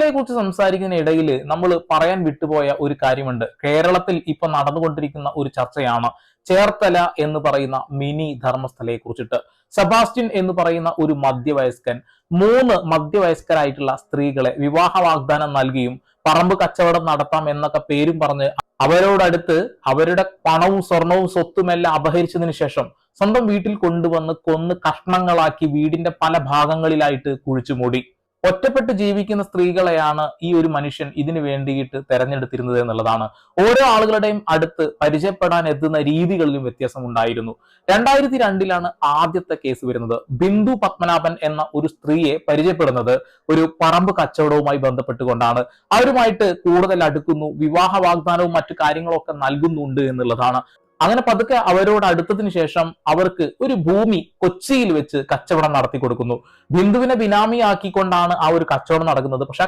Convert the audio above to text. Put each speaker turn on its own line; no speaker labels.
സ്ത്രീകളെ കുറിച്ച് സംസാരിക്കുന്നതിനിടയിൽ നമ്മൾ പറയാൻ വിട്ടുപോയ ഒരു കാര്യമുണ്ട്. കേരളത്തിൽ ഇപ്പൊ നടന്നുകൊണ്ടിരിക്കുന്ന ഒരു ചർച്ചയാണ് ചേർത്തല എന്ന് പറയുന്ന മിനി ധർമ്മസ്ഥലയെ കുറിച്ചിട്ട്. സെബാസ്റ്റ്യൻ എന്ന് പറയുന്ന ഒരു മധ്യവയസ്കൻ 3 മധ്യവയസ്കരായിട്ടുള്ള സ്ത്രീകളെ വിവാഹ വാഗ്ദാനം നൽകിയും പറമ്പ് കച്ചവടം നടത്താം എന്നൊക്കെ പേരും പറഞ്ഞ് അവരോടടുത്ത് അവരുടെ പണവും സ്വർണവും സ്വത്തുമെല്ലാം അപഹരിച്ചതിന് ശേഷം സ്വന്തം വീട്ടിൽ കൊണ്ടുവന്ന് കൊന്ന് കഷ്ണങ്ങളാക്കി വീടിന്റെ പല ഭാഗങ്ങളിലായിട്ട് കുഴിച്ചു മൂടി. ഒറ്റപ്പെട്ട് ജീവിക്കുന്ന സ്ത്രീകളെയാണ് ഈ ഒരു മനുഷ്യൻ ഇതിനു വേണ്ടിയിട്ട് തെരഞ്ഞെടുത്തിരുന്നത് എന്നുള്ളതാണ്. ഓരോ ആളുകളുടെയും അടുത്ത് പരിചയപ്പെടാൻ എത്തുന്ന രീതികളിലും വ്യത്യാസം ഉണ്ടായിരുന്നു. 2002 ആദ്യത്തെ കേസ് വരുന്നത്. ബിന്ദു പത്മനാഭൻ എന്ന ഒരു സ്ത്രീയെ പരിചയപ്പെടുന്നത് ഒരു പറമ്പ് കച്ചവടവുമായി ബന്ധപ്പെട്ടുകൊണ്ടാണ്. അവരുമായിട്ട് കൂടുതൽ അടുക്കുന്നു, വിവാഹ വാഗ്ദാനവും മറ്റു കാര്യങ്ങളൊക്കെ നൽകുന്നുണ്ട് എന്നുള്ളതാണ്. അങ്ങനെ പതുക്കെ അവരോട് അടുത്തതിന് ശേഷം അവർക്ക് ഒരു ഭൂമി കൊച്ചിയിൽ വെച്ച് കച്ചവടം നടത്തി കൊടുക്കുന്നു. ബിന്ദുവിനെ ബിനാമിയാക്കിക്കൊണ്ടാണ് ആ ഒരു കച്ചവടം നടക്കുന്നത്. പക്ഷെ